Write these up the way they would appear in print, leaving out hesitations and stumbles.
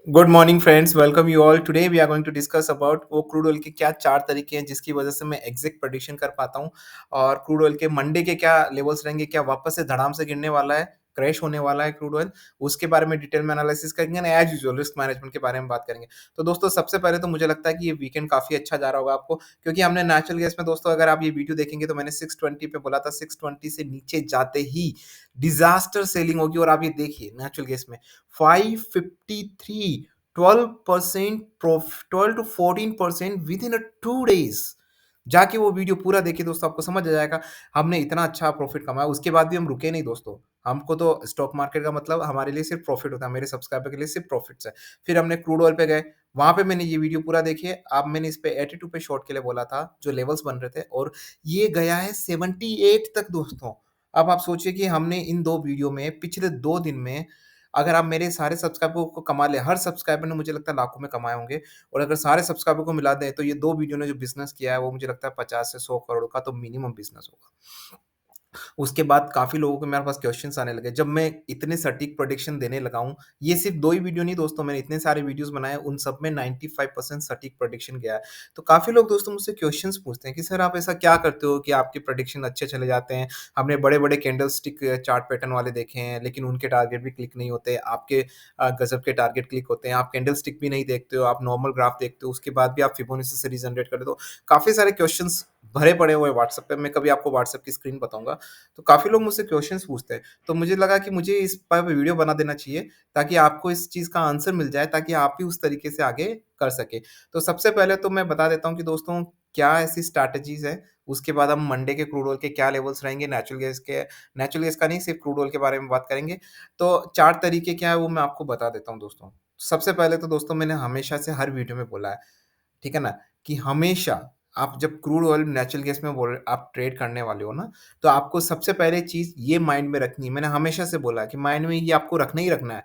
Good morning friends, welcome you all. Today we are going to discuss about वो crude oil के क्या 4 तरीके हैं जिसकी वजह से मैं एग्जैक्ट प्रेडिक्शन कर पाता हूँ और क्रूड ऑयल के मंडे के क्या लेवल्स रहेंगे, क्या वापस से धड़ाम से गिरने वाला है, क्रैश होने वाला है क्रूड ऑयल, उसके बारे में डिटेल में एनालिसिस करेंगे and as usual risk management के बारे में बात करेंगे। तो दोस्तों सबसे पहले तो मुझे लगता है कि ये वीकेंड काफ़ी अच्छा जा रहा होगा आपको, क्योंकि हमने नेचुरल गैस में दोस्तों अगर आप ये वीडियो देखेंगे तो मैंने 620 पे बोला था, 620 से नीचे जाते ही डिज़ास्टर सेलिंग होगी और आप ये देखिए नेचुरल गैस में 553 12% 12 टू 14% विद इन 2 days। जाके वो वीडियो पूरा देखिए दोस्तों, आपको समझ आ जाएगा हमने इतना अच्छा प्रॉफिट कमाया। उसके बाद भी हम रुके नहीं दोस्तों। हमको तो स्टॉक मार्केट का मतलब हमारे लिए सिर्फ प्रॉफिट होता है, मेरे सब्सक्राइबर के लिए सिर्फ प्रॉफिट्स है। फिर हमने क्रूड ऑयल पे गए, वहां पे मैंने ये वीडियो पूरा देखिए। अब मैंने इस पे 82 पे शॉर्ट के लिए बोला था, जो लेवल्स बन रहे थे, और ये गया है 78 तक दोस्तों। अब आप सोचिए कि हमने इन दो वीडियो में पिछले 2 दिन में, अगर आप मेरे सारे सब्सक्राइबर को कमा ले, हर सब्सक्राइबर ने मुझे लगता है लाखों में कमाए होंगे, और अगर सारे सब्सक्राइबर को मिला दें तो ये 2 वीडियो ने जो बिज़नेस किया है वो मुझे लगता है 50 से 100 करोड़ का तो मिनिमम बिज़नेस होगा। उसके बाद काफ़ी लोगों के मेरे पास क्वेश्चन्स आने लगे जब मैं इतने सटीक प्रेडिक्शन देने लगा हूँ। ये सिर्फ 2 ही वीडियो नहीं दोस्तों, मैंने इतने सारे वीडियोज़ बनाए, उन सब में 95% सटीक प्रेडिक्शन गया है। तो काफ़ी लोग दोस्तों मुझसे क्वेश्चन्स पूछते हैं कि सर आप ऐसा क्या करते हो कि आपके प्रेडिक्शन अच्छे चले जाते हैं? हमने बड़े-बड़े कैंडलस्टिक चार्ट पैटर्न वाले देखे हैं, लेकिन उनके टारगेट भी क्लिक नहीं होते। आपके गज़ब के टारगेट क्लिक होते हैं। आप कैंडलस्टिक भी नहीं देखते हो, आप नॉर्मल ग्राफ देखते हो, उसके बाद भी आप फिबोनाची सीरीज़ जनरेट कर लेते हो। काफ़ी सारे क्वेश्चन्स भरे पड़े हुए हैं व्हाट्सएप पे, मैं कभी आपको व्हाट्सएप की स्क्रीन बताऊँगा। तो काफ़ी लोग मुझसे क्वेश्चंस पूछते हैं, तो मुझे लगा कि मुझे इस पर वीडियो बना देना चाहिए, ताकि आपको इस चीज़ का आंसर मिल जाए, ताकि आप भी उस तरीके से आगे कर सकें। तो सबसे पहले तो मैं बता देता हूँ कि दोस्तों क्या ऐसी स्ट्रैटेजीज़ हैं, उसके बाद हम मंडे के क्रूड ऑयल के क्या लेवल्स रहेंगे, नेचुरल गैस का नहीं, सिर्फ क्रूड ऑयल के बारे में बात करेंगे। तो 4 तरीके क्या है वो मैं आपको बता देता हूँ दोस्तों। सबसे पहले तो दोस्तों मैंने हमेशा से हर वीडियो में बोला है, ठीक है ना? कि हमेशा आप जब क्रूड ऑयल, नेचुरल गैस में बोल आप ट्रेड करने वाले हो ना, तो आपको सबसे पहले चीज़ ये माइंड में रखनी है। मैंने हमेशा से बोला है कि माइंड में ये आपको रखना ही रखना है,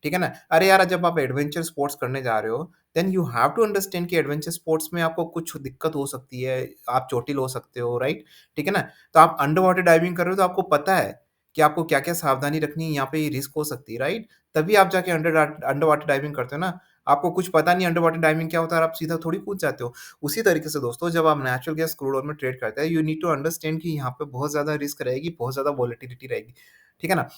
ठीक है ना? अरे यार, जब आप एडवेंचर स्पोर्ट्स करने जा रहे हो, then you have to understand कि एडवेंचर स्पोर्ट्स में आपको कुछ दिक्कत हो सकती है, आप चोटिल हो सकते हो, राइट? ठीक है ना? तो आप अंडर वाटर डाइविंग कर रहे हो तो आपको पता है कि आपको क्या-क्या सावधानी रखनी है, यहाँ पे ये रिस्क हो सकती है, राइट? तभी आप जाके अंडर वाटर डाइविंग करते हो ना। आपको कुछ पता नहीं अंडर वाटर डाइविंग क्या होता है और आप सीधा थोड़ी कूद जाते हो। उसी तरीके से दोस्तों जब आप नेचुरल गैस क्रूड ऑयल में ट्रेड करते हैं, यू नीड टू अंडरस्टैंड कि यहाँ पे बहुत ज़्यादा रिस्क रहेगी, बहुत ज़्यादा वोलेटिलिटी रहेगी, ठीक है ना?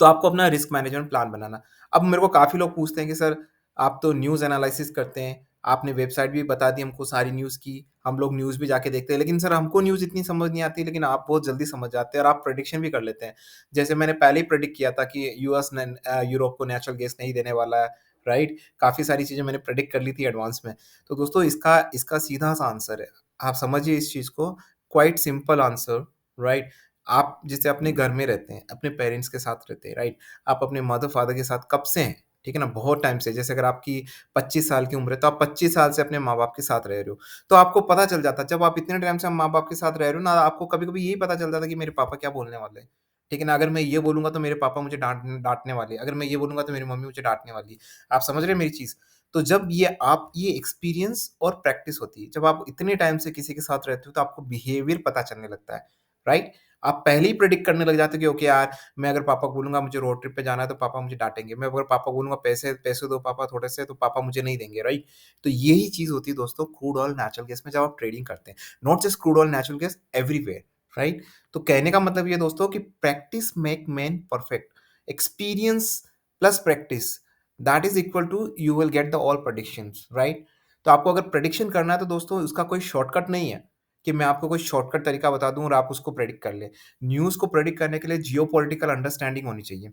तो आपको अपना रिस्क मैनेजमेंट प्लान बनाना। अब मेरे को काफ़ी लोग पूछते हैं कि सर आप तो न्यूज़ एनालिसिस करते हैं, आपने वेबसाइट भी बता दी हमको सारी न्यूज़ की, हम लोग न्यूज़ भी जाके देखते हैं, लेकिन सर हमको न्यूज़ इतनी समझ नहीं आती, लेकिन आप बहुत जल्दी समझ जाते हैं और आप प्रेडिक्शन भी कर लेते हैं। जैसे मैंने पहले ही प्रेडिक्ट किया था कि यूएस ने यूरोप को नेचुरल गैस नहीं देने वाला है, राइट? काफ़ी सारी चीज़ें मैंने प्रेडिक्ट कर ली थी एडवांस में। तो दोस्तों इसका इसका सीधा-सा आंसर है, आप समझिए इस चीज़ को, क्वाइट सिंपल आंसर, राइट? आप जैसे अपने घर में रहते हैं, अपने पेरेंट्स के साथ रहते हैं, राइट? आप अपने मदर-फादर के साथ कब से हैं, ठीक है ना? बहुत टाइम से। जैसे अगर आपकी 25 साल की उम्र है, तो आप 25 साल से अपने माँ-बाप के साथ रह रहे हो। तो आपको पता चल जाता है, जब आप इतने टाइम से माँ-बाप के साथ रह रहे हो ना, आपको कभी-कभी यही पता चल जाता है कि मेरे पापा क्या बोलने वाले हैं, ठीक है ना? अगर मैं ये बोलूँगा तो मेरे पापा मुझे डाँटने वाले हैं, अगर मैं ये बोलूँगा तो मेरी मम्मी मुझे डाँटने वाली है। आप समझ रहे हैं मेरी चीज़? तो जब ये एक्सपीरियंस और प्रैक्टिस होती है, जब आप इतने टाइम से किसी के साथ रहते हो, तो आपको बिहेवियर पता चलने लगता है, राइट? आप पहले ही प्रेडिक्ट करने लग जाते हो कि ओके यार, मैं अगर पापा को बोलूँगा मुझे रोड ट्रिप पे जाना है तो पापा मुझे डाँटेंगे। मैं अगर पापा को बोलूँगा पैसे पैसे दो पापा थोड़े से, तो पापा मुझे नहीं देंगे, राइट? तो यही चीज़ होती है दोस्तों क्रूड ऑयल, नेचुरल गैस में जब आप ट्रेडिंग करते हैं। Not just crude oil, natural gas, everywhere, right? तो कहने का मतलब ये दोस्तों कि practice make man perfect. Experience plus practice, that is equal to you will get the all predictions, right? तो आपको अगर प्रेडिक्शन करना है तो दोस्तों उसका कोई शॉर्टकट नहीं है कि मैं आपको कोई शॉर्टकट तरीका बता दूँ और आप उसको प्रेडिक्ट कर लें। न्यूज़ को प्रेडिक्ट करने के लिए जियोपॉलिटिकल अंडरस्टैंडिंग होनी चाहिए।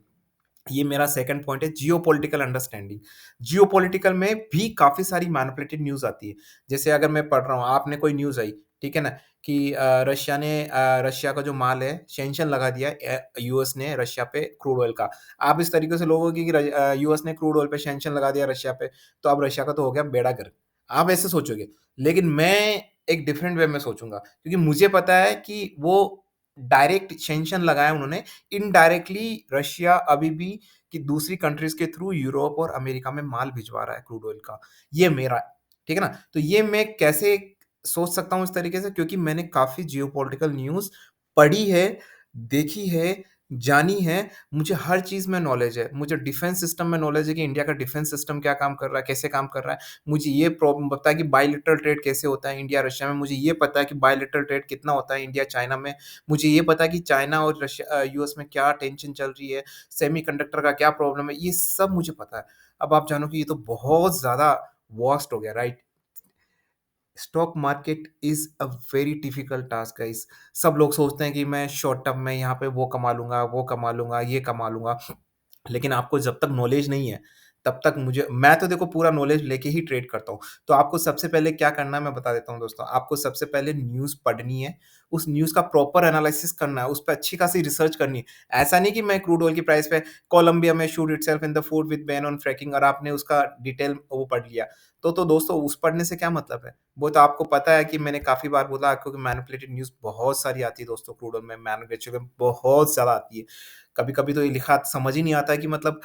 ये मेरा सेकंड पॉइंट है, जियोपॉलिटिकल अंडरस्टैंडिंग। जियोपॉलिटिकल में भी काफ़ी सारी मैनिपुलेटेड न्यूज़ आती है। जैसे अगर मैं पढ़ रहा हूँ, आपने कोई न्यूज़ आई, ठीक है ना? कि रशिया का जो माल है, सैंक्शन लगा दिया यूएस ने रशिया पे क्रूड ऑयल का। आप इस तरीके से लोगोगे कि यूएस ने क्रूड ऑयल पे सैंक्शन लगा दिया रशिया पे, तो अब रशिया का तो हो गया बेड़ा गर्क। आप ऐसे सोचोगे। लेकिन मैं एक डिफरेंट वे में सोचूँगा, क्योंकि मुझे पता है कि वो डायरेक्ट सैंक्शन लगाया उन्होंने, इनडायरेक्टली रशिया अभी भी कि दूसरी कंट्रीज़ के थ्रू यूरोप और अमेरिका में माल भिजवा रहा है क्रूड ऑयल का। ये मेरा है, ठीक है ना? तो ये मैं कैसे सोच सकता हूँ इस तरीके से, क्योंकि मैंने काफ़ी जियोपॉलिटिकल न्यूज़ पढ़ी है, देखी है, जानी है, मुझे हर चीज़ में नॉलेज है। मुझे डिफेंस सिस्टम में नॉलेज है कि इंडिया का डिफेंस सिस्टम क्या काम कर रहा है, कैसे काम कर रहा है। मुझे ये प्रॉब्लम पता है कि बायलैटरल ट्रेड कैसे होता है इंडिया-रशिया में। मुझे ये पता है कि बायलैटरल ट्रेड कितना होता है इंडिया-चाइना में। मुझे ये पता है कि चाइना और यूएस में क्या टेंशन चल रही है, सेमीकंडक्टर का क्या प्रॉब्लम है, ये सब मुझे पता है। अब आप जानो कि ये तो बहुत ज़्यादा वास्ट हो गया, right? Stock market is a very difficult task guys. सब लोग सोचते हैं कि मैं शॉर्ट टर्म में यहाँ पे वो कमा लूँगा, वो कमा लूँगा, ये कमा लूँगा। लेकिन आपको जब तक नॉलेज नहीं है, तब तक मुझे मैं तो देखो पूरा नॉलेज लेके ही ट्रेड करता हूँ। तो आपको सबसे पहले क्या करना है मैं बता देता हूँ दोस्तों। आपको सबसे पहले न्यूज़ पढ़नी है, उस न्यूज़ का प्रॉपर एनालिसिस करना है, उस पे अच्छी खासी रिसर्च करनी है। ऐसा नहीं कि मैं क्रूड ऑयल की प्राइस पे कोलंबिया में shoot itself in the food with ban on fracking और आपने उसका डिटेल वो पढ़ लिया। तो दोस्तों उस पढ़ने से क्या मतलब है? वो तो आपको पता है कि मैंने काफ़ी बार बोला आपको कि मैनिपुलेटेड न्यूज़ बहुत सारी आती है दोस्तों क्रूड ऑयल में, मैन्युफैक्चरिंग में बहुत ज़्यादा आती है। कभी-कभी तो ये लिखा समझ ही नहीं आता है कि मतलब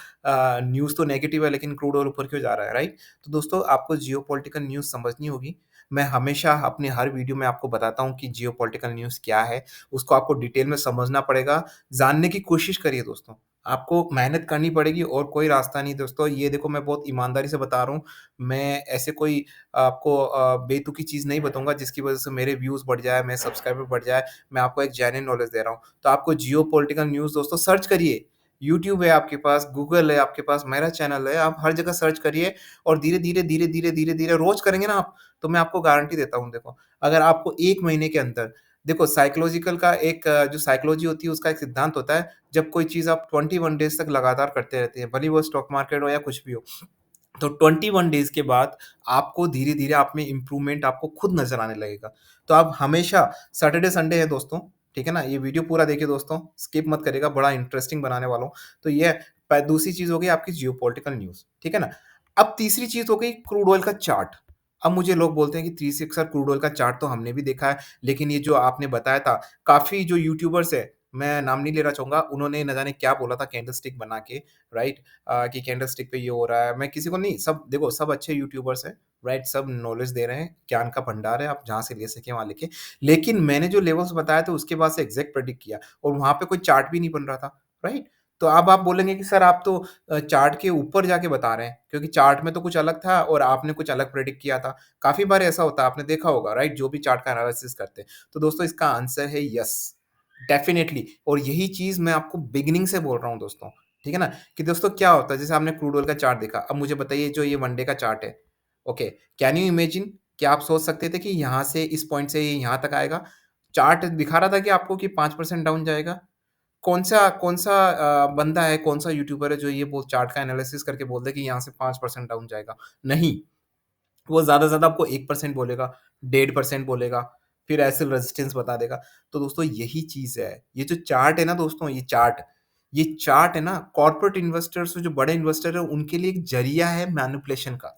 न्यूज़ तो नेगेटिव है लेकिन क्रूड ऑयल ऊपर क्यों जा रहा है, राइट? तो दोस्तों आपको जियोपॉलिटिकल न्यूज़ समझनी होगी। मैं हमेशा अपनी हर वीडियो में आपको बताता हूँ कि जियोपॉलिटिकल न्यूज़ क्या है, उसको आपको डिटेल में समझना पड़ेगा, जानने की कोशिश करिए दोस्तों। आपको मेहनत करनी पड़ेगी और कोई रास्ता नहीं दोस्तों, ये देखो मैं बहुत ईमानदारी से बता रहा हूँ, मैं ऐसे कोई आपको बेतुकी चीज़ नहीं बताऊँगा जिसकी वज़ह से मेरे व्यूज़ बढ़ जाए, मेरे सब्सक्राइबर बढ़ जाए, मैं आपको एक जेन्युइन नॉलेज दे रहा हूँ। तो आपको जियोपॉलिटिकल न्यूज़ दोस्तों सर्च करिए, यूट्यूब है आपके पास, गूगल है आपके पास, मेरा चैनल है, आप हर जगह सर्च करिए और धीरे-धीरे, धीरे-धीरे, धीरे-धीरे रोज़ करेंगे ना आप, तो मैं आपको गारंटी देता हूँ देखो, अगर आपको 1 महीने के अंदर देखो साइकोलॉजिकल का एक जो साइकोलॉजी होती है उसका एक सिद्धांत होता है, जब कोई चीज़ आप 21 डेज़ तक लगातार करते रहते हैं, भले ही वो स्टॉक मार्केट हो या कुछ भी हो। तो 21 डेज़ के बाद आपको धीरे-धीरे आप में इम्प्रूवमेंट आपको खुद नज़र आने लगेगा। तो आप हमेशा सैटरडे, संडे है दोस्तों, ठीक है ना? ये वीडियो पूरा देखिए दोस्तों, स्किप मत करिएगा, बड़ा इंटरेस्टिंग बनाने वाला हूँ। तो ये दूसरी चीज़ हो गई आपकी जियोपॉलिटिकल न्यूज़, ठीक है ना? अब तीसरी चीज़ हो गई क्रूड ऑयल का चार्ट। अब मुझे लोग बोलते हैं कि 360 क्रूड ऑयल का चार्ट तो हमने भी देखा है, लेकिन ये जो आपने बताया था, काफ़ी जो यूट्यूबर्स हैं, मैं नाम नहीं लेना चाहूँगा, उन्होंने ना जाने क्या बोला था कैंडलस्टिक बना के, राइट? कि कैंडलस्टिक पे ये हो रहा है। मैं किसी को नहीं सब देखो सब अच्छे यूट्यूबर्स हैं, राइट? सब नॉलेज दे रहे हैं, ज्ञान का भंडार है, आप जहाँ से ले सकें वहाँ लेके। लेकिन मैंने जो लेवल्स बताया था उसके बाद से एग्ज़ैक्ट प्रेडिक्ट किया और वहाँ पे कोई चार्ट भी नहीं बन रहा था, राइट? तो अब आप बोलेंगे कि सर आप तो चार्ट के ऊपर जाके बता रहे हैं, क्योंकि चार्ट में तो कुछ अलग था और आपने कुछ अलग प्रेडिक्ट किया था। काफ़ी बार ऐसा होता है, आपने देखा होगा, राइट? जो भी चार्ट का एनालिसिस करते हैं। तो दोस्तों इसका आंसर है यस, डेफ़िनिटली और यही चीज़ मैं आपको बिगिनिंग से बोल रहा हूँ दोस्तों, ठीक है ना? कि दोस्तों क्या होता है जैसे आपने क्रूड ऑयल का चार्ट देखा, अब मुझे बताइए जो ये 1 डे का चार्ट है, ओके, कैन यू इमेजिन क्या आप सोच सकते थे कि यहाँ से इस पॉइंट से ये यहाँ तक आएगा? चार्ट दिखा रहा था कि आपको कि 5% डाउन जाएगा। कौन-सा बंदा है, कौन-सा यूट्यूबर है जो ये वो चार्ट का एनालिसिस करके बोल दे कि यहाँ से 5% डाउन जाएगा? नहीं। वो ज़्यादा से ज़्यादा आपको 1% बोलेगा, 1.5% बोलेगा, फिर ऐसे रेजिस्टेंस बता देगा। तो दोस्तों यही चीज़ है। ये जो चार्ट है ना दोस्तों, ये चार्ट है ना कॉर्पोरेट इन्वेस्टर्स जो बड़े इन्वेस्टर हैं उनके लिए एक ज़रिया है मैनिपुलेशन का।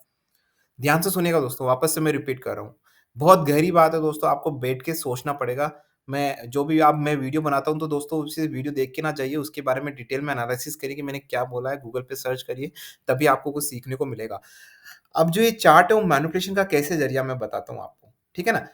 ध्यान से सुनिएगा दोस्तों, वापस से मैं रिपीट कर रहा हूँ। बहुत गहरी बात है दोस्तों, आपको बैठ के सोचना पड़ेगा। मैं वीडियो बनाता हूँ तो दोस्तों उसे वीडियो देख के ना जाइए, उसके बारे में डिटेल में एनालिसिस करिए कि मैंने क्या बोला है, गूगल पे सर्च करिए, तभी आपको कुछ सीखने को मिलेगा। अब जो ये चार्ट है वो मैनिपुलेशन का कैसे ज़रिया मैं बताता हूँ आपको, ठीक है ना?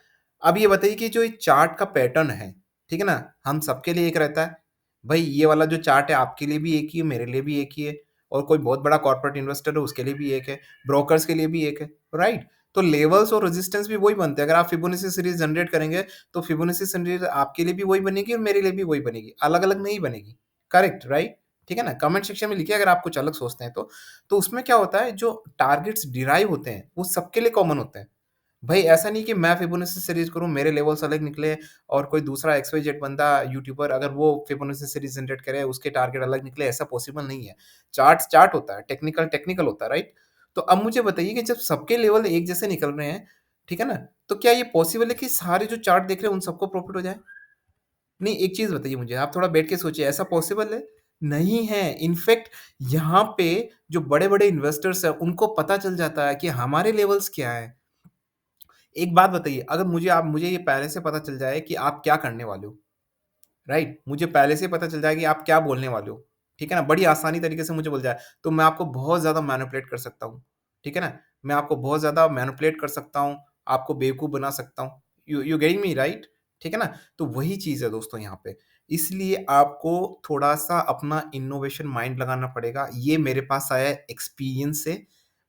अब ये बताइए कि जो ये चार्ट का पैटर्न है, ठीक है ना? हम सबके लिए एक रहता है। भई ये वाला जो चार्ट है आपके लिए भी एक ही है, मेरे लिए भी एक ही है और कोई बहुत बड़ा कॉर्पोरेट इन्वेस्टर है उसके लिए भी एक है, ब्रोकर्स के लिए भी एक है, राइट? तो लेवल्स और रेजिस्टेंस भी वही बनते हैं। अगर आप फिबोनाची सीरीज़ जनरेट करेंगे, तो फिबोनाची सीरीज़ आपके लिए भी वही बनेगी और मेरे लिए भी वही बनेगी, अलग-अलग नहीं बनेगी। Correct, right? ठीक है ना? कमेंट सेक्शन में लिखिए अगर आप कुछ अलग सोचते हैं तो। तो उसमें क्या होता है जो टारगेट्स डिराइव होते हैं, वो सबके लिए कॉमन होते हैं। भई ऐसा नहीं कि मैं फिबोनाची सीरीज़ करूँ, मेरे लेवल्स अलग निकले और कोई दूसरा एक्स-वाई-जेड बंदा यूट्यूबर अगर वो फिबोनाची सीरीज़ जनरेट करे, उसके टारगेट अलग निकले, ऐसा पॉसिबल नहीं है। चार्ट चार्ट होता है, टेक्निकल टेक्निकल होता है, राइट? तो अब मुझे बताइए कि जब सबके लेवल एक जैसे निकल रहे हैं, ठीक है ना? तो क्या ये पॉसिबल है कि सारे जो चार्ट देख रहे हैं, उन सबको प्रॉफ़िट हो जाए? नहीं, एक चीज़ बताइए मुझे, आप थोड़ा बैठ के सोचिए, ऐसा पॉसिबल है? नहीं है। इनफैक्ट यहाँ पे जो बड़े-बड़े इन्वेस्टर्स हैं, उनको पता चल जाता है कि हमारे लेवल्स क्या हैं। एक बात बताइए, अगर मुझे ये पहले से पता चल जाए कि आप क्या करने वाले हो, राइट? मुझे पहले से पता चल जाए कि आप क्या बोलने वाले हो, ठीक है ना? बड़ी आसानी तरीके से मुझे बोल जाए, तो मैं आपको बहुत ज़्यादा मैनिपुलेट कर सकता हूँ, ठीक है ना? मैं आपको बहुत ज़्यादा मैनिपुलेट कर सकता हूँ, आपको बेवकूफ़ बना सकता हूँ। You you getting me right? ठीक है ना? तो वही चीज़ है दोस्तों यहाँ पे। इसलिए आपको थोड़ा-सा अपना इनोवेशन माइंड लगाना पड़ेगा। ये मेरे पास आया है एक्सपीरियंस से।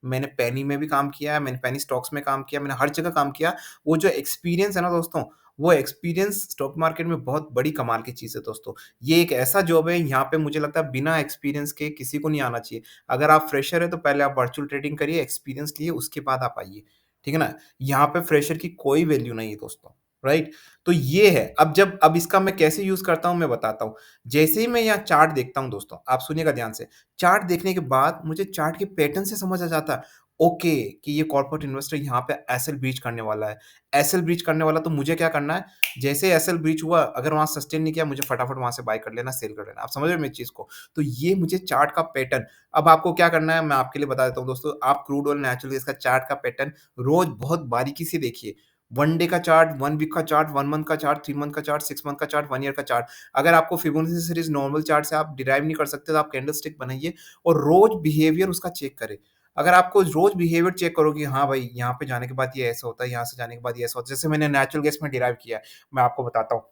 मैंने पेनी में भी काम किया है, मैंने पेनी स्टॉक्स में काम किया, मैंने हर जगह काम किया। वो जो एक्सपीरियंस है ना दोस्तों, वो एक्सपीरियंस स्टॉक मार्केट में बहुत बड़ी कमाल की चीज़ है दोस्तों। ये एक ऐसा जॉब है, यहाँ पे मुझे लगता है बिना एक्सपीरियंस के किसी को नहीं आना चाहिए। अगर आप फ्रेशर हैं तो पहले आप वर्चुअल ट्रेडिंग करिए, एक्सपीरियंस लिए उसके बाद आप आइए। ठीक है ना? यहाँ पे फ्रेशर की कोई वैल्यू नहीं है दोस्तों, राइट? तो ये है। अब इसका मैं कैसे यूज़ करता हूँ मैं बताता हूँ। जैसे ही मैं यहाँ चार्ट देखता हूँ दोस्तों, आप सुनिएगा ध्यान से। चार्ट देखने के बाद मुझे चार्ट के पैटर्न से समझ आ जाता है, ओके, कि ये कॉर्पोरेट इन्वेस्टर यहाँ पे एसएल ब्रीच करने वाला है। एसएल ब्रीच करने वाला तो मुझे क्या करना है, जैसे एसएल ब्रीच हुआ, अगर वहाँ सस्टेन नहीं किया, मुझे फटाफट वहाँ से बाय कर लेना, सेल कर लेना। आप समझ रहे हो मेरी चीज़ को? तो ये मुझे चार्ट का पैटर्न। अब आपको क्या करना है, मैं आपके लिए बता देता हूँ दोस्तों। आप क्रूड ऑयल, नेचुरल गैस का चार्ट का पैटर्न रोज़ बहुत बारीकी से देखिए। 1 डे का चार्ट, 1 वीक का चार्ट, 1 मंथ का चार्ट, 3 मंथ का चार्ट, 6 मंथ का चार्ट, 1 ईयर का चार्ट। अगर आपको फिबोनाची सीरीज़ नॉर्मल चार्ट से आप डिराइव नहीं कर सकते, तो आप कैंडलस्टिक बनाइए और रोज़ बिहेवियर उसका चेक करें। अगर आपको रोज़ बिहेवियर चेक करोगे, हाँ भाई, यहाँ पे जाने के बाद ये ऐसा होता है, यहाँ से जाने के बाद ये ऐसा होता है। जैसे मैंने नेचुरल गैस में डिराइव किया है, मैं आपको बताता हूँ।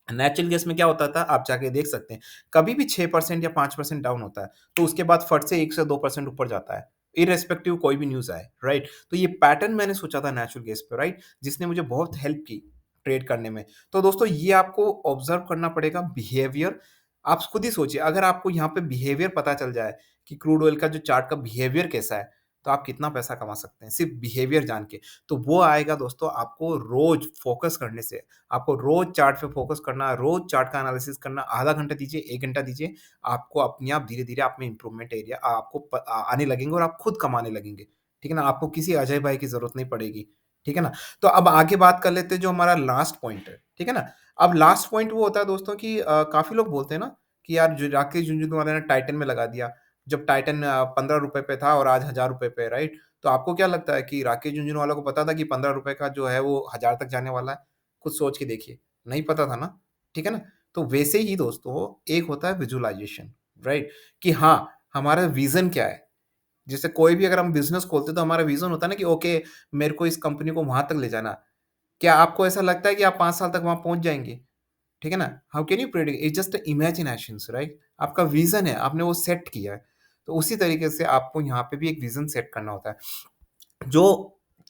नेचुरल गैस में क्या होता था, आप जाके देख सकते हैं। कभी भी 6% या 5% डाउन होता है, तो उसके बाद फट से 1 से 2% ऊपर जाता है, इर्रेस्पेक्टिव कोई भी न्यूज़ आए, राइट? तो ये पैटर्न मैंने सोचा था नेचुरल गैस पे, राइट? जिसने मुझे बहुत हेल्प की ट्रेड करने में। तो दोस्तों ये आपको ऑब्ज़र्व करना पड़ेगा बिहेवियर। आप खुद ही सोचिए, अगर आपको यहाँ पे बिहेवियर पता चल जाए कि क्रूड ऑयल का जो चार्ट का बिहेवियर कैसा है, तो आप कितना पैसा कमा सकते हैं, सिर्फ़ बिहेवियर जान के। तो वो आएगा दोस्तों आपको रोज़ फ़ोकस करने से। आपको रोज़ चार्ट पे फ़ोकस करना है, रोज़ चार्ट का एनालिसिस करना, आधा घंटा दीजिए, 1 घंटा दीजिए, आपको अपने आप धीरे-धीरे आप में इम्प्रूवमेंट एरिया आपको आने लगेंगे और आप खुद कमाने लगेंगे। ठीक है ना? आपको किसी अजय भाई की ज़रूरत नहीं पड़ेगी। ठीक है ना? तो अब आगे बात कर लेते हैं जो हमारा लास्ट पॉइंट है। ठीक है ना? अब लास्ट पॉइंट वो होता है दोस्तों कि काफ़ी लोग बोलते हैं ना कि यार जो राकेश झुनझुनवाला ने टाइटन में लगा दिया। जब टाइटन ₹15 पे था और आज ₹1000 पे है, राइट? तो आपको क्या लगता है कि राकेश झुनझुनवाला को पता था कि ₹15 का जो है वो 1000 तक जाने वाला है? खुद सोच के देखिए, नहीं पता था ना, ठीक है ना? तो वैसे ही दोस्तों एक होता है विज़ुअलाइज़ेशन, राइट? कि हाँ, हमारा विज़न क्या है? जैसे कोई भी अगर हम बिज़नेस खोलते हैं तो हमारा विज़न होता है ना कि ओके, मेरे को इस कंपनी को वहाँ तक ले जाना। क्या आपको ऐसा लगता है कि आप 5 साल तक वहाँ पहुँच जाएँगे? ठीक है ना? How can you predict? It's just imaginations, right? आपका विज़न है, आपने वो सेट किया है। तो उसी तरीके से आपको यहाँ पे भी एक विज़न सेट करना होता है। जो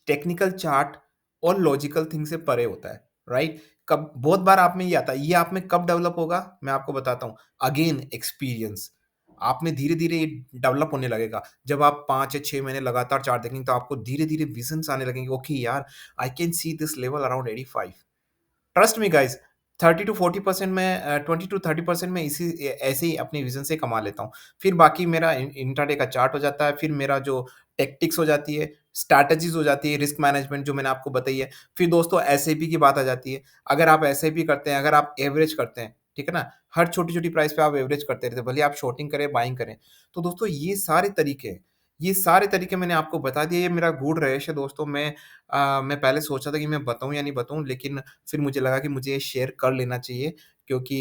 टेक्निकल चार्ट और लॉजिकल थिंग से परे होता है, राइट? कब बहुत बार आप में ये आता है, ये आप में कब डेवलप होगा? मैं आपको बताता हूँ। Again experience. आप में धीरे-धीरे ये डेवलप होने लगेगा। जब आप 5 या 6 महीने लगातार चार्ट देखेंगे, तो आपको धीरे-धीरे विज़न्स आने लगेंगे, ओके यार, I can see this level around 85। Trust me guys, 30 to 40% मैं 20 टू 30% मैं ऐसे ही अपने विज़न से कमा लेता हूँ। फिर बाकी मेरा इंट्राडे का चार्ट हो जाता है, फिर मेरा जो टैक्टिक्स हो जाती है, स्ट्रैटेजीज़ हो जाती है, रिस्क मैनेजमेंट जो मैंने आपको बताई है। फिर दोस्तों एसआईपी की बात आ जाती है। अगर आप एसआईपी करते हैं, अगर आप एवरेज करते हैं, ठीक है ना? हर छोटी-छोटी प्राइस पे आप एवरेज करते रहते हैं, भले आप शॉर्टिंग करें, बाइंग करें। तो दोस्तों ये सारे तरीके हैं। ये सारे तरीके मैंने आपको बता दिए, ये मेरा गूढ़ रहस्य है दोस्तों। मैं पहले सोचा था कि मैं बताऊँ या नहीं बताऊँ, लेकिन फिर मुझे लगा कि मुझे ये शेयर कर लेना चाहिए क्योंकि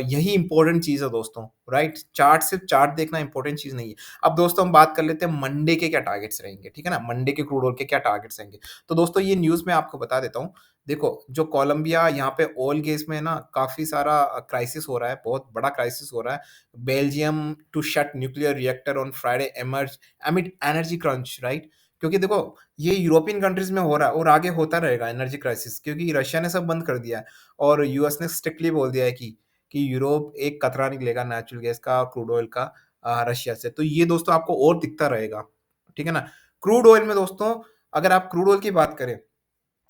यही इम्पोर्टेंट चीज़ है दोस्तों, राइट? चार्ट सिर्फ़ चार्ट देखना इम्पोर्टेंट चीज़ नहीं है। अब दोस्तों हम बात कर लेते हैं मंडे के क्या टारगेट्स रहेंगे, ठीक है ना? मंडे के क्रूड ऑयल के क्या टारगेट्स रहेंगे। तो दोस्तों ये न्यूज़ मैं आपको बता देता हूँ। देखो, जो कोलंबिया यहाँ पे ऑयल गेस में ना काफ़ी सारा क्राइसिस हो रहा है, बहुत बड़ा क्राइसिस हो रहा है। Belgium to shut nuclear reactor on Friday emerge amid energy crunch, right? क्योंकि देखो, ये यूरोपियन कंट्रीज़ में हो रहा है और आगे होता रहेगा एनर्जी क्राइसिस क्योंकि रशिया ने सब बंद कर दिया है और यूएस ने स्ट्रिक्टली बोल दिया है कि यूरोप एक कतरा नहीं लेगा नेचुरल गैस का, क्रूड ऑयल का रशिया से। तो ये दोस्तों आपको और दिखता रहेगा, ठीक है ना? क्रूड ऑयल में दोस्तों, अगर आप क्रूड ऑयल की बात करें,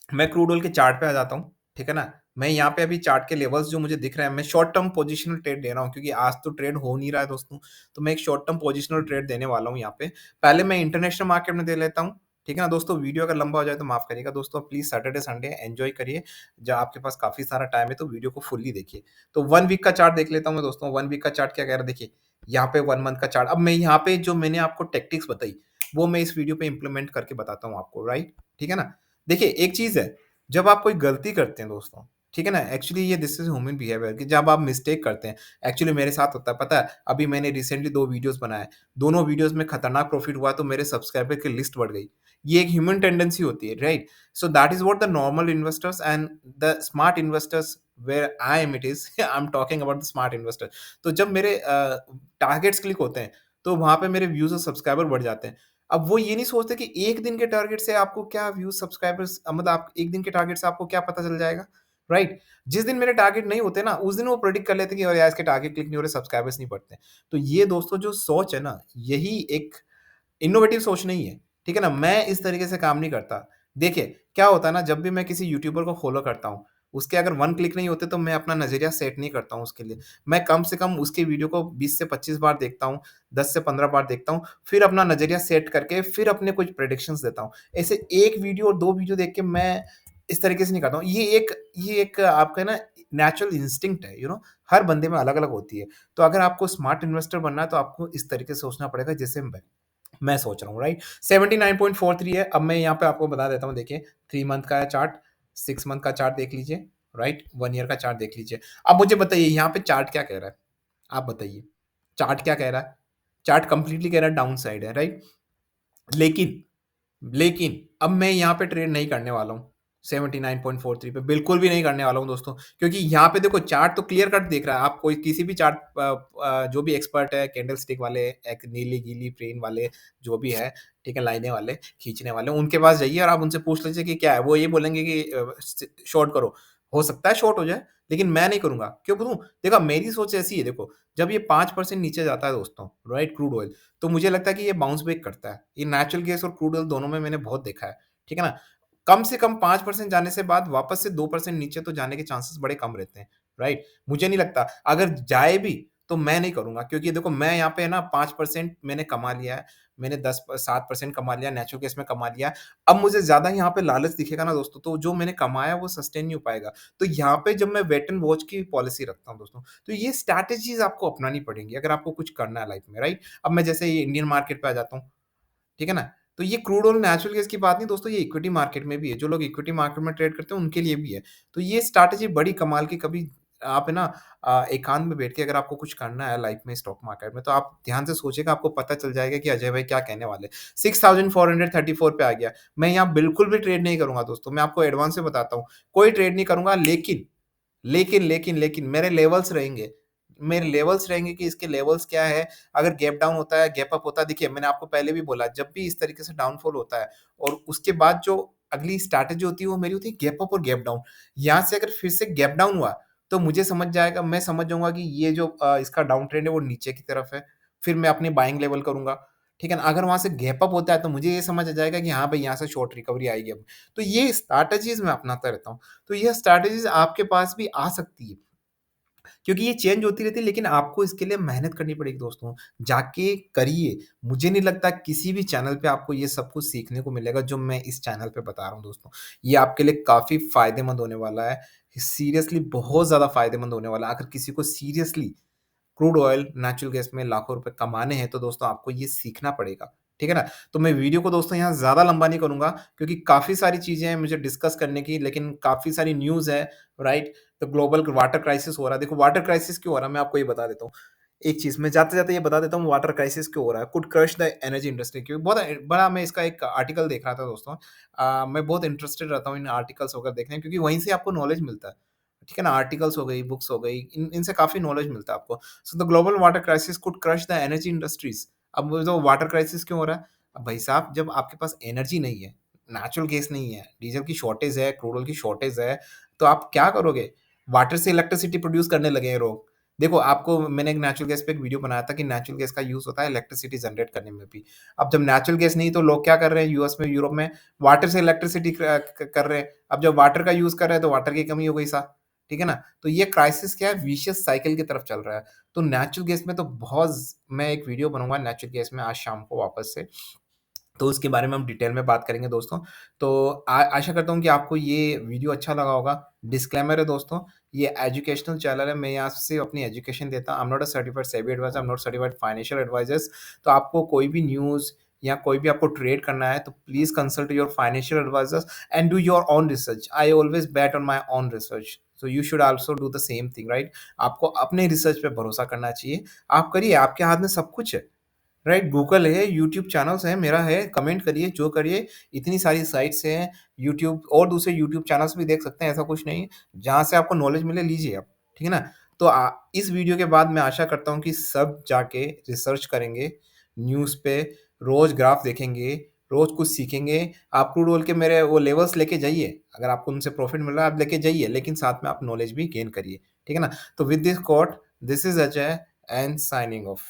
मैं क्रूड ऑयल के चार्ट पे आ जाता हूँ, ठीक है ना? मैं यहाँ पे अभी चार्ट के लेवल्स जो मुझे दिख रहे हैं, मैं शॉर्ट टर्म पोजिशनल ट्रेड दे रहा हूँ क्योंकि आज तो ट्रेड हो नहीं रहा है दोस्तों, तो मैं एक शॉर्ट टर्म पोजिशनल ट्रेड देने वाला हूँ यहाँ पे। पहले मैं इंटरनेशनल मार्केट में दे लेता हूँ, ठीक है ना दोस्तों? वीडियो अगर लंबा हो जाए तो माफ़ करिएगा दोस्तों, प्लीज़ सैटरडे, संडे एन्जॉय करिए। जब आपके पास काफ़ी सारा टाइम है तो वीडियो को फुल्ली देखिए। तो 1 वीक का चार्ट देख लेता हूँ मैं दोस्तों, 1 वीक का चार्ट क्या कह रहा है देखिए, यहाँ पे 1 मंथ का चार्ट। अब मैं यहाँ पे जो मैंने आपको टैक्टिक्स बताई, वो मैं इस वीडियो पे इम्प्लीमेंट करके बताता हूँ आपको, राइट? ठीक है ना? देखिए, एक चीज़ है, जब आप कोई गलती करते हैं दोस्तों, ठीक है ना? एक्चुअली ये दिस इज़ ह्यूमन बिहेवियर कि जब आप मिस्टेक करते हैं, एक्चुअली मेरे साथ होता है, पता है? अभी मैंने रिसेंटली 2 वीडियोज़ बनाए, दोनों वीडियोज़ में खतरनाक प्रॉफ़िट हुआ तो मेरे सब्सक्राइबर की लिस्ट बढ़ गई। ये एक ह्यूमन टेंडेंसी होती है, right? So that is what the normal investors and the smart investors where I am it is I am talking about the smart investor. तो जब मेरे टारगेट्स क्लिक होते हैं, तो वहाँ पे मेरे व्यूज़ और सब्सक्राइबर बढ़ जाते हैं। अब वो ये नहीं सोचते कि 1 दिन के टारगेट से आपको क्या व्यूज़ सब्सक्राइबर्स मतलब आप 1 दिन के टारगेट से आपको क्या पता चल जाएगा, राइट? जिस दिन मेरे टारगेट नहीं होते ना, उस दिन वो प्रेडिक्ट कर लेते हैं कि अरे यार इसके टारगेट क्लिक नहीं हो रहे, सब्सक्राइबर्स नहीं बढ़ते हैं। तो ये दोस्तों जो सोच है ना, यही एक इनोवेटिव सोच नहीं है, ठीक है ना? मैं इस तरीके से काम नहीं करता। देखिए, क्या होता है ना जब भी मैं किसी यूट्यूबर को फ़ॉलो करता हूँ, उसके अगर 1 क्लिक नहीं होते तो मैं अपना नज़रिया सेट नहीं करता हूँ उसके लिए। मैं कम से कम उसके वीडियो को 20 से 25 बार देखता हूँ, 10 से 15 बार देखता हूँ, फिर अपना नज़रिया सेट करके फिर अपने कुछ प्रेडिक्शंस देता हूँ। ऐसे 1 वीडियो और 2 वीडियो देख के मैं इस तरीके से नहीं करता हूँ। ये एक आपका ना नेचुरल इंस्टिंक्ट है, हर बंदे में अलग-अलग होती है। तो अगर आपको स्मार्ट इन्वेस्टर बनना है तो आपको इस तरीके से सोचना पड़ेगा जैसे मैं सोच रहा हूँ, राइट? 79.43 है। अब मैं यहाँ पे आपको बता देता हूँ, देखिए 3 मंथ का है चार्ट, 6 मंथ का चार्ट देख लीजिए, राइट? 1 ईयर का चार्ट देख लीजिए। अब मुझे बताइए यहाँ पे चार्ट क्या कह रहा है? आप बताइए। चार्ट क्या कह रहा है? चार्ट कंप्लीटली कह रहा है डाउन साइड है, राइट? लेकिन लेकिन अब मैं यहाँ पे ट्रेड नहीं करने वाला हूँ 79.43 पे, बिल्कुल भी नहीं करने वाला हूँ दोस्तों, क्योंकि यहाँ पे देखो चार्ट तो क्लियर कट दिख रहा है। आप कोई किसी भी चार्ट जो भी एक्सपर्ट है, कैंडल स्टिक वाले, एक नीली गीली प्लेन वाले, जो भी है, ठीक है, लाइनें वाले, खींचने वाले, उनके पास जाइए और आप उनसे पूछ लीजिए कि क्या है। वो ये बोलेंगे कि शॉर्ट करो। हो सकता है शॉर्ट हो जाए, लेकिन मैं नहीं करूंगा। क्यों करूं? देखो मेरी सोच ऐसी है, देखो जब ये 5% नीचे जाता है दोस्तों, राइट, क्रूड ऑयल, तो मुझे लगता है कि ये बाउंस बैक करता है। ये नेचुरल गैस और क्रूड ऑयल दोनों में मैंने बहुत देखा है, ठीक है ना? कम से कम 5% जाने से बाद वापस से 2% नीचे तो जाने के चांसेस बड़े कम रहते हैं, राइट? मुझे नहीं लगता, अगर जाए भी तो मैं नहीं करूँगा, क्योंकि देखो मैं यहाँ पे है ना 5% मैंने कमा लिया है, मैंने 7% कमा लिया, नेचुरल गैस में कमा लिया। अब मुझे ज़्यादा यहाँ पे लालच दिखेगा ना दोस्तों, तो जो मैंने कमाया वो सस्टेन नहीं हो पाएगा। तो यहाँ पे जब मैं वेट एंड वॉच की पॉलिसी रखता हूँ दोस्तों, तो ये स्ट्रैटेजीज़ आपको अपनानी पड़ेंगी अगर आपको कुछ करना है लाइफ में, राइट? अब मैं जैसे ये इंडियन मार्केट पे आ जाता हूँ, ठीक है ना? तो ये क्रूड ऑयल नेचुरल गैस की बात नहीं दोस्तों, ये इक्विटी मार्केट में भी है। जो लोग इक्विटी मार्केट में ट्रेड करते हैं उनके लिए भी है। तो ये स्ट्रैटेजी बड़ी कमाल की, कभी आप है ना एकांत में बैठ के अगर आपको कुछ करना है लाइफ में स्टॉक मार्केट में, तो आप ध्यान से सोचिएगा, आपको पता चल जाएगा कि अजय भाई क्या कहने वाले। 6434 पे आ गया। मैं यहाँ बिल्कुल भी ट्रेड नहीं करूँगा दोस्तों, मैं आपको एडवांस में बताता हूँ। कोई ट्रेड नहीं करूँगा, लेकिन मेरे लेवल्स रहेंगे। मेरे लेवल्स रहेंगे कि इसके लेवल्स क्या है, अगर गैप डाउन होता है, गैप अप होता है, देखिए मैंने आपको पहले भी बोला, जब भी इस तरीके से डाउनफॉल होता है और उसके बाद जो अगली स्ट्रैटेजी होती है वो मेरी होती है गैप अप और गैप डाउन। यहाँ से अगर फिर से गैप डाउन हुआ, तो मैं समझ जाऊँगा कि ये जो इसका डाउन ट्रेंड है वो नीचे की तरफ है। फिर मैं अपनी बाइंग लेवल करूँगा, ठीक है ना? अगर वहाँ से गैप अप होता है तो मुझे ये समझ आ जाएगा कि हाँ भाई, यहाँ से शॉर्ट रिकवरी आएगी अब। तो ये स्ट्रैटेजीज़ मैं अपनाता रहता हूँ। तो यह स्ट्रैटेजीज़ आपके पास भी आ सकती है, क्योंकि ये चेंज होती रहती है, लेकिन आपको इसके लिए मेहनत करनी पड़ेगी दोस्तों। जाके करिए। मुझे नहीं लगता किसी भी चैनल पे आपको ये सब कुछ सीखने को मिलेगा जो मैं इस चैनल पे बता रहा हूँ दोस्तों। ये आपके लिए काफ़ी फ़ायदेमंद होने वाला है। सीरियसली बहुत ज़्यादा फ़ायदेमंद होने वाला है। अगर किसी को seriously crude oil, natural gas में लाखों रुपए कमाने हैं, तो दोस्तों आपको ये सीखना पड़ेगा, ठीक है ना? तो मैं वीडियो को दोस्तों यहाँ ज़्यादा लंबा नहीं करूँगा, क्योंकि काफ़ी सारी चीज़ें हैं मुझे डिस्कस करने की, लेकिन काफ़ी सारी न्यूज़ है, राइट? तो ग्लोबल वाटर क्राइसिस हो रहा है। देखो वाटर क्राइसिस क्यों हो रहा है, मैं आपको ये बता देता हूँ। एक चीज़ मैं जाते-जाते ये बता देता हूँ, वाटर क्राइसिस क्यों हो रहा है, could crush the energy industry, क्योंकि बहुत बड़ा मैं इसका एक आर्टिकल देख रहा था दोस्तों। मैं बहुत इंटरेस्टेड रहता हूँ इन आर्टिकल्स वगैरह देखने में, क्योंकि वहीं से आपको नॉलेज मिलता है। ठीक है ना? आर्टिकल्स हो गई, बुक्स हो गई, इनसे काफ़ी नॉलेज मिलता है आपको। So the global water crisis could crush the energy industries. अब वो जो वाटर क्राइसिस क्यों हो रहा है? अब भाई साहब, जब आपके पास एनर्जी नहीं है, नेचुरल गैस नहीं है, डीज़ल की शॉर्टेज है, क्रूड ऑयल की शॉर्टेज है, तो आप क्या करोगे? वाटर से इलेक्ट्रिसिटी प्रोड्यूस करने लगे हैं लोग। देखो, आपको मैंने एक नेचुरल गैस पे एक वीडियो बनाया था कि नेचुरल गैस का यूज़ होता है इलेक्ट्रिसिटी जनरेट करने में भी। अब जब नेचुरल गैस नहीं, तो लोग क्या कर रहे हैं यूएस में, यूरोप में, वाटर से इलेक्ट्रिसिटी कर रहे हैं। अब जब वाटर का यूज़ कर रहे हैं, तो वाटर की कमी हो गई साहब। ठीक है ना? तो ये क्राइसिस क्या है, विशियस साइकिल की तरफ चल रहा है। तो नेचुरल गैस में तो बहुत मैं एक वीडियो बनूँगा नेचुरल गैस में आज शाम को वापस से। तो उसके बारे में हम डिटेल में बात करेंगे दोस्तों। तो आशा करता हूँ कि आपको ये वीडियो अच्छा लगा होगा। डिस्क्लेमर है दोस्तों, ये एजुकेशनल चैनल है, मैं यहाँ से अपनी एजुकेशन देता हूँ। I am not a certified SEBI advisor, I am not certified financial advisors. तो आपको कोई भी न्यूज़ या कोई भी आपको ट्रेड करना है, तो please consult your financial advisers and do your own research. I always bat on my own research. So you should also do the same thing, right? आपको अपने रिसर्च पे भरोसा करना चाहिए। आप करिए, आपके हाथ में सब कुछ है। राइट, गूगल है, यूट्यूब चैनल्स हैं, मेरा है, कमेंट करिए, जो करिए, इतनी सारी साइट्स हैं, यूट्यूब और दूसरे यूट्यूब चैनल्स भी देख सकते हैं, ऐसा कुछ नहीं है। जहाँ से आपको नॉलेज मिले लीजिए आप, ठीक है ना? तो इस वीडियो के बाद मैं आशा करता हूँ कि सब जाके रिसर्च करेंगे, न्यूज़ पे, रोज़ ग्राफ देखेंगे, रोज़ कुछ सीखेंगे। आप क्रूड ऑयल के मेरे वो लेवल्स लेके जाइए, अगर आपको उनसे प्रॉफिट मिल रहा है आप लेके जाइए, लेकिन साथ में आप नॉलेज भी गेन करिए, ठीक है ना? तो with this quote, this is Ajay and signing of.